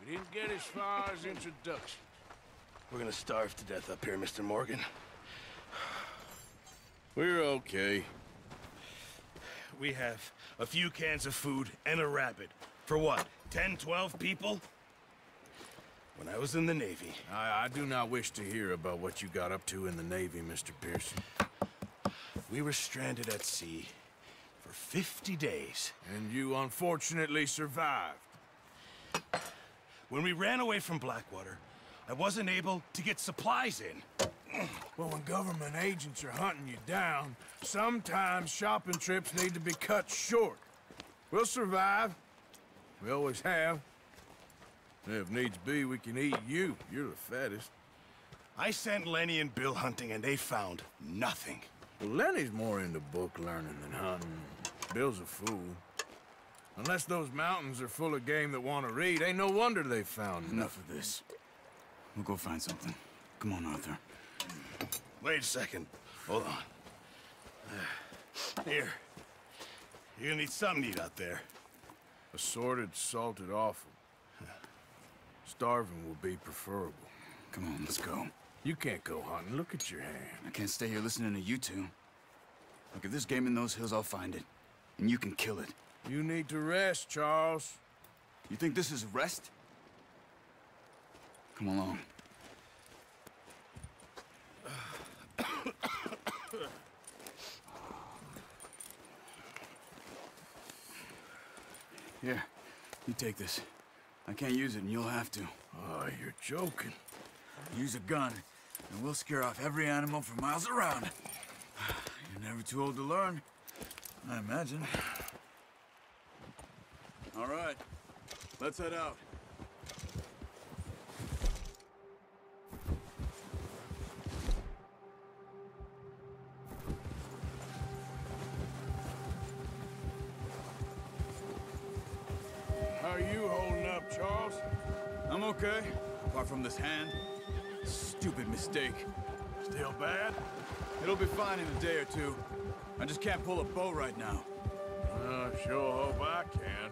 We didn't get as far as introduction. We're gonna starve to death up here, Mr. Morgan. We're okay. We have a few cans of food and a rabbit. For what, 10, 12 people? When I was in the Navy... I do not wish to hear about what you got up to in the Navy, Mr. Pearson. We were stranded at sea for 50 days. And you unfortunately survived. When we ran away from Blackwater, I wasn't able to get supplies in. Well, when government agents are hunting you down, sometimes shopping trips need to be cut short. We'll survive. We always have. And if needs be, we can eat you. You're the fattest. I sent Lenny and Bill hunting, and they found nothing. Well, Lenny's more into book learning than hunting. Bill's a fool. Unless those mountains are full of game that want to read, ain't no wonder they found Enough of this. We'll go find something. Come on, Arthur. Wait a second. Hold on. Here. You're gonna need something to eat out there. Assorted, salted offal. Starving will be preferable. Come on, let's go. You can't go hunting. Look at your hand. I can't stay here listening to you two. Look, if there's game in those hills, I'll find it. And you can kill it. You need to rest, Charles. You think this is rest? Come along. Here, you take this. I can't use it, and you'll have to. Oh, you're joking. Use a gun, and we'll scare off every animal for miles around. You're never too old to learn, I imagine. All right, let's head out. How are you holding up, Charles? I'm okay, apart from this hand. Stupid mistake. Still bad? It'll be fine in a day or two. I just can't pull a bow right now. Sure hope I can.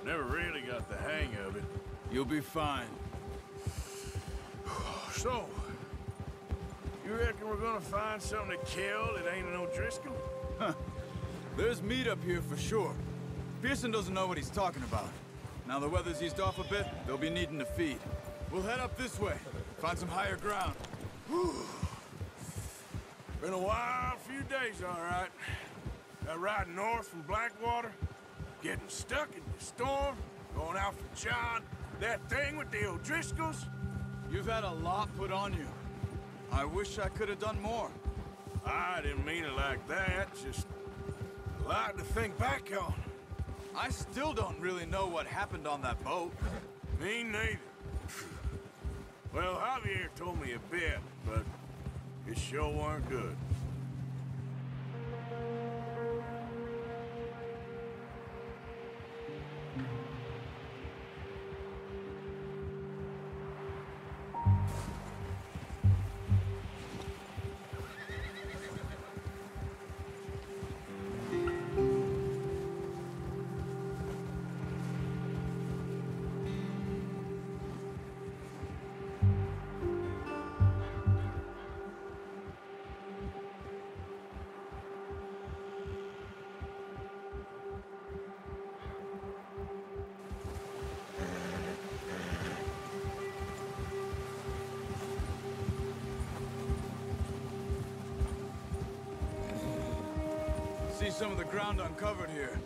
Never really got the hang of it. You'll be fine. So, you reckon we're gonna find something to kill that ain't an O'Driscoll? There's meat up here for sure. Pearson doesn't know what he's talking about. Now the weather's eased off a bit, they'll be needing to feed. We'll head up this way, find some higher ground. Been a wild few days, all right. That ride north from Blackwater, getting stuck in the storm, going out for John, that thing with the O'Driscolls. You've had a lot put on you. I wish I could have done more. I didn't mean it like that, just a lot to think back on. I still don't really know what happened on that boat. Me neither. Well, Javier told me a bit, but it sure weren't good. See some of the ground uncovered here.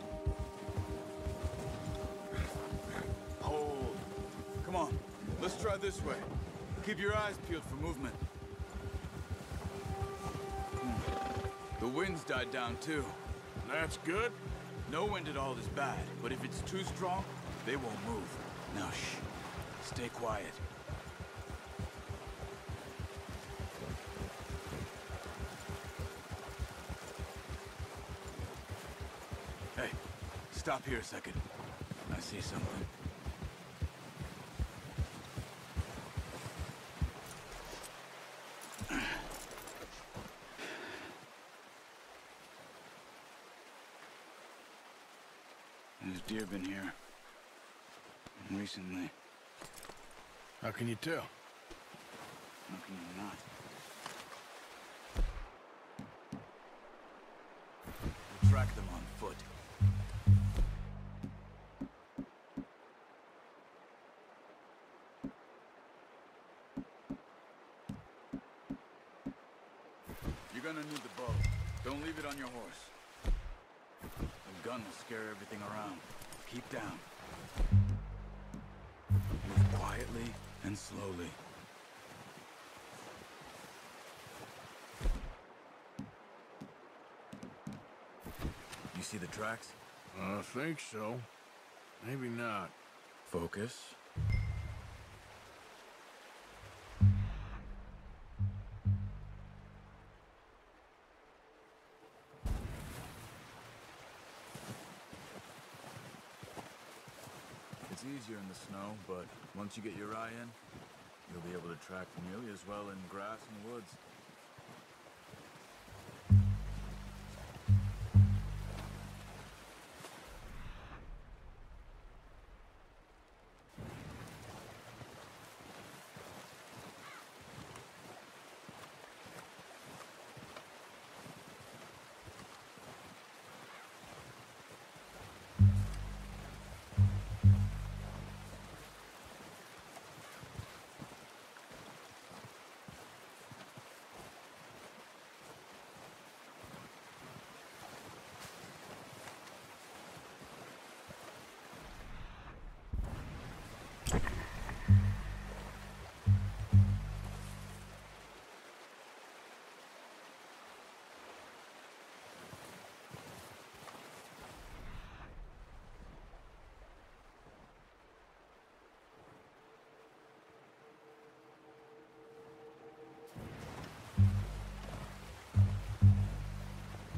Hold. Come on, let's try this way. Keep your eyes peeled for movement. The wind's died down too. That's good. No wind at all is bad, but if it's too strong, they won't move. Now shh, stay quiet. Hey, stop here a second. I see something. There's deer been here. Recently. How can you tell? How can you not? We'll track them on foot. You're gonna need the bow. Don't leave it on your horse. The gun will scare everything around. Keep down. Move quietly and slowly. You see the tracks? I think so. Maybe not. Focus. It's easier in the snow, but once you get your eye in, you'll be able to track nearly as well in grass and woods.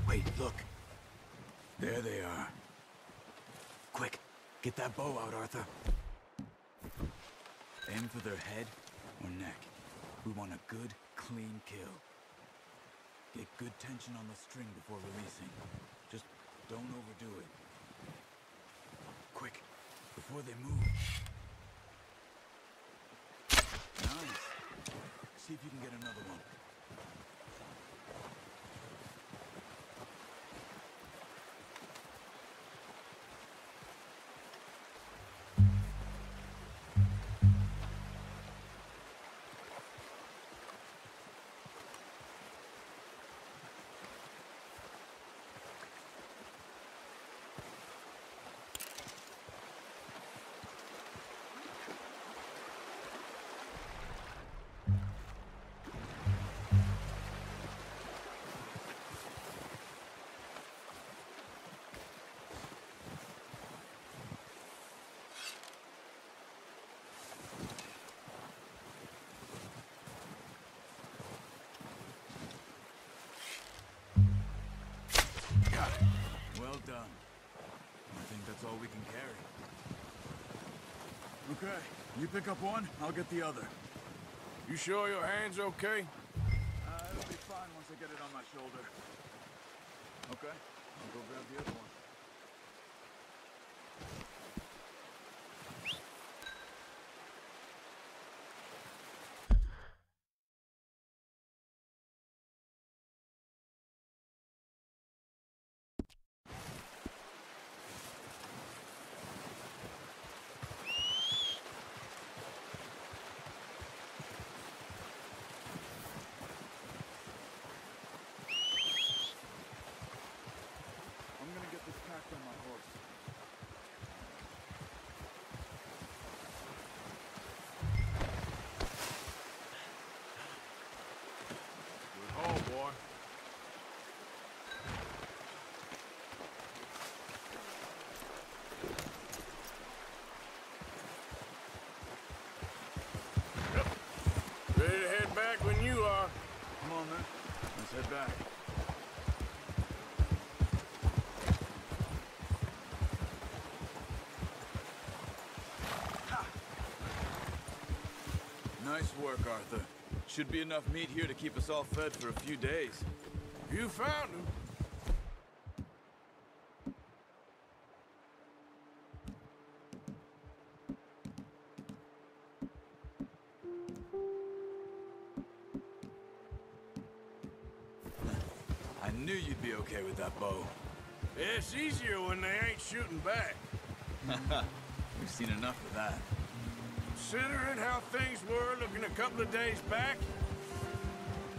Wait, look. There they are. Quick, get that bow out, Arthur. Aim for their head or neck. We want a good, clean kill. Get good tension on the string before releasing. Just don't overdo it. Quick, before they move. Nice. See if you can get another one. Well done. I think that's all we can carry. Okay, you pick up one, I'll get the other. You sure your hand's okay? It'll be fine once I get it on my shoulder. Okay, I'll go grab the other one. I'm gonna get this packed on my horse. Good haul, boy. Yep. Ready to head back when you are. Come on, man. Let's head back. Nice work, Arthur. Should be enough meat here to keep us all fed for a few days. You found him. be okay with that bow. It's easier when they ain't shooting back. We've seen enough of that. Considering how things were looking a couple of days back,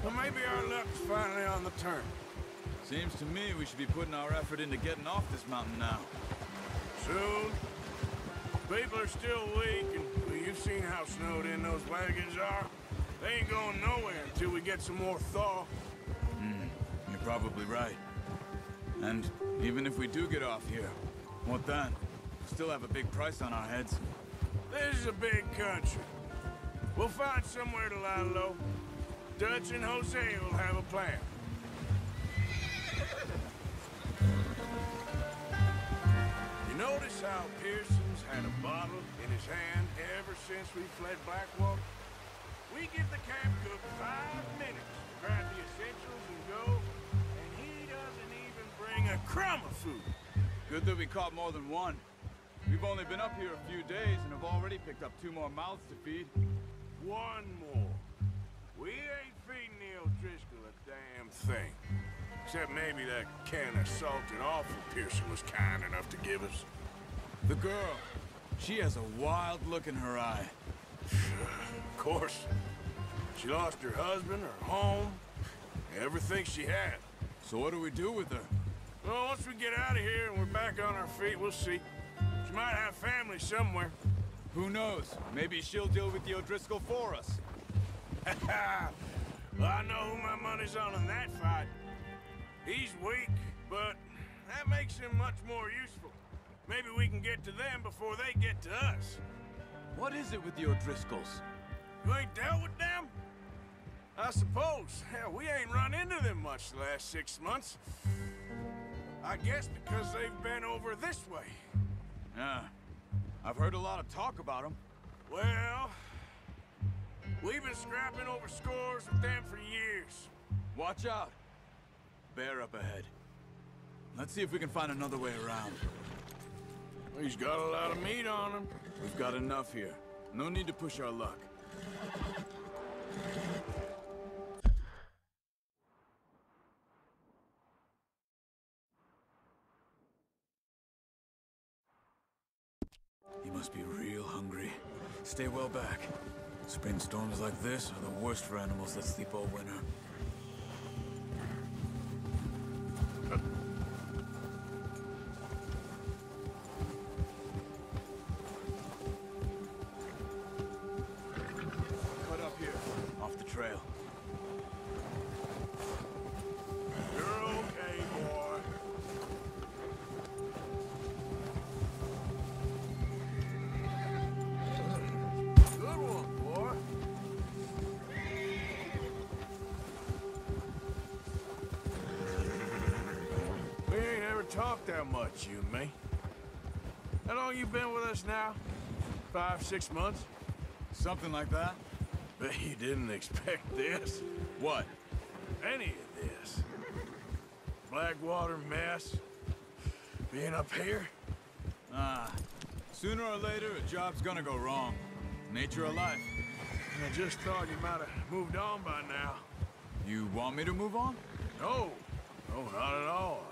well, maybe our luck's finally on the turn. Seems to me we should be putting our effort into getting off this mountain now. Soon. People are still weak, and well, you've seen how snowed in those wagons are. They ain't going nowhere until we get some more thaw. You're probably right. And even if we do get off here, what then? We still have a big price on our heads. This is a big country. We'll find somewhere to lie low. Dutch and Hosea will have a plan. You notice how Pearson's had a bottle in his hand ever since we fled Blackwater? We give the camp cook 5 minutes to grab the essentials and go, and he doesn't even bring a crumb of food. Good that we caught more than one. We've only been up here a few days and have already picked up 2 more mouths to feed. 1 more. We ain't feeding Neil Driscoll a damn thing. Except maybe that can of salted offal Pearson was kind enough to give us. The girl, she has a wild look in her eye. Of course. She lost her husband, her home, everything she had. So what do we do with her? Well, once we get out of here and we're back on our feet, we'll see. She might have family somewhere. Who knows? Maybe she'll deal with the O'Driscoll for us. Well, I know who my money's on in that fight. He's weak, but that makes him much more useful. Maybe we can get to them before they get to us. What is it with the O'Driscolls? You ain't dealt with them? I suppose. Hell, we ain't run into them much the last 6 months. I guess because they've been over this way. Yeah. I've heard a lot of talk about them. Well, we've been scrapping over scores with them for years. Watch out. Bear up ahead. Let's see if we can find another way around. He's got a lot of meat on him. We've got enough here. No need to push our luck. He must be real hungry. Stay well back. Spring storms like this are the worst for animals that sleep all winter. Cut up here, off the trail. You're okay, boy. Good one, boy. We ain't ever talked that much, you and me. How long you been with us now? 5, 6 months? Something like that? Bet you didn't expect this. What? Any of this. Blackwater mess. Being up here. Sooner or later, a job's gonna go wrong. Nature of life. I just thought you might have moved on by now. You want me to move on? No. No, not at all.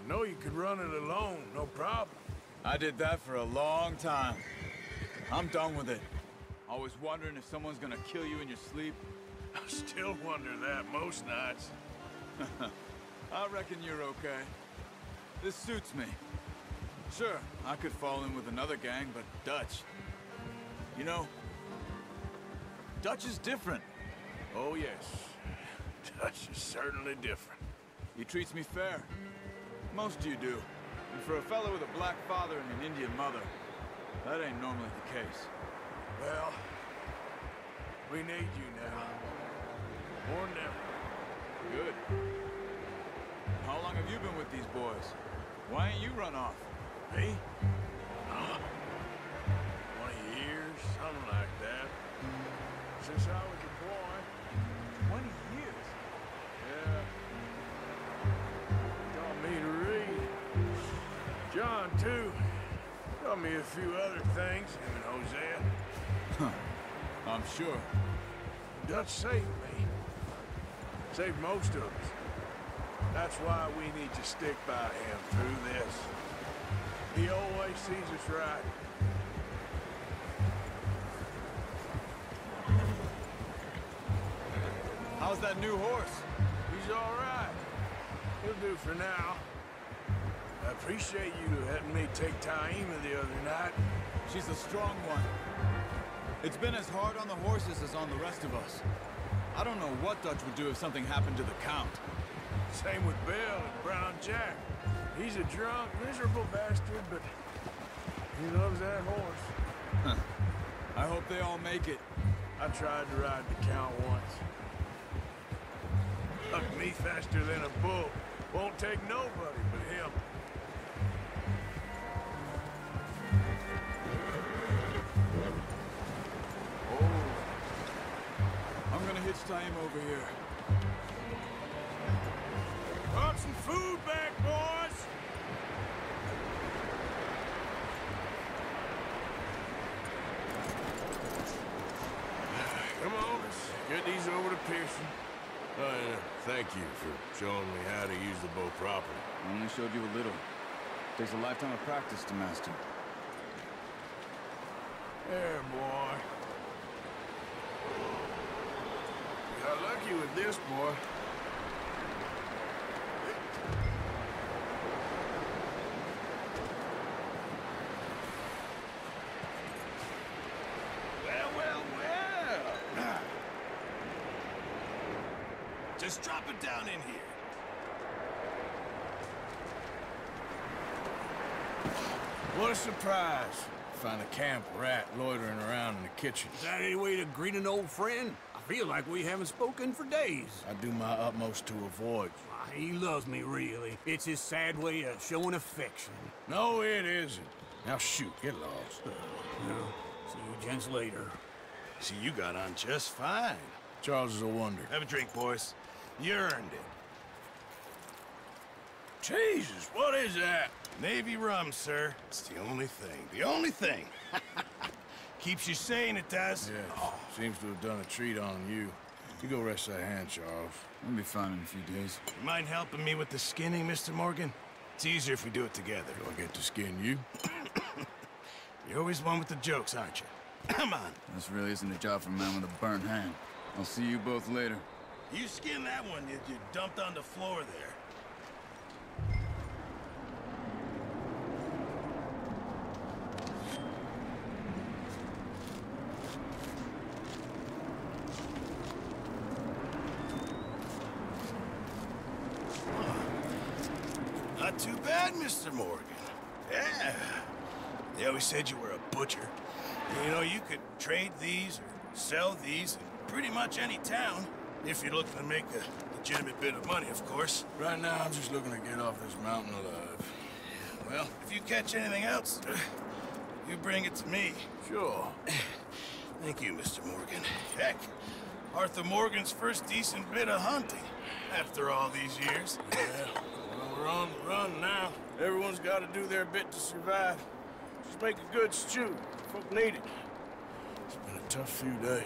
I know you could run it alone, no problem. I did that for a long time. I'm done with it. Always wondering if someone's gonna kill you in your sleep. I still wonder that most nights. I reckon you're okay. This suits me. Sure, I could fall in with another gang, but Dutch... You know, Dutch is different. Oh, yes. Dutch is certainly different. He treats me fair. Most of you do. And for a fellow with a black father and an Indian mother, that ain't normally the case. Well, we need you now. More than ever. Good. How long have you been with these boys? Why ain't you run off? Me? 20 years, something like that. Since I was a boy. 20 years? Yeah. Taught me to read. John, too. Taught me a few other things, him and Hosea. I'm sure. Dutch saved me. Saved most of us. That's why we need to stick by him through this. He always sees us right. How's that new horse? He's all right. He'll do for now. I appreciate you letting me take Taima the other night. She's a strong one. It's been as hard on the horses as on the rest of us. I don't know what Dutch would do if something happened to the Count. Same with Bill and Brown Jack. He's a drunk, miserable bastard, but he loves that horse. Huh. I hope they all make it. I tried to ride the Count once. Hugged me faster than a bull. Won't take nobody but him. Oh. I'm gonna hitch Taima over here. Brought some food back, boys! Come on, let's get these over to Pearson. Oh, yeah. Thank you for showing me how to use the bow properly. I only showed you a little. Takes a lifetime of practice to master. There, boy. You got lucky with this, boy. Well. Just drop it down in here. What a surprise. Find a camp rat loitering around in the kitchen. Is that any way to greet an old friend? I feel like we haven't spoken for days. I do my utmost to avoid. He loves me, really. It's his sad way of showing affection. No, it isn't. Now shoot, get lost. Well, see you gents later. See, you got on just fine. Charles is a wonder. Have a drink, boys. You earned it. Jesus, what is that? Navy rum, sir. It's the only thing. The only thing. Keeps you sane, it does. Yes, seems to have done a treat on you. You go rest that hand, Charles. We'll be fine in a few days. You mind helping me with the skinning, Mr. Morgan? It's easier if we do it together. Do I get to skin you? You're always one with the jokes, aren't you? Come on. This really isn't a job for a man with a burnt hand. I'll see you both later. You skin that one you dumped on the floor there. Not too bad, Mr. Morgan. Yeah. They always said you were a butcher. You know, you could trade these or sell these in pretty much any town, if you're looking to make a legitimate bit of money, of course. Right now, I'm just looking to get off this mountain alive. Well, if you catch anything else, you bring it to me. Sure. Thank you, Mr. Morgan. Heck, Arthur Morgan's first decent bit of hunting, after all these years. Yeah, well, we're on the run now. Everyone's got to do their bit to survive. Just make a good stew. Folk need it. It's been a tough few days.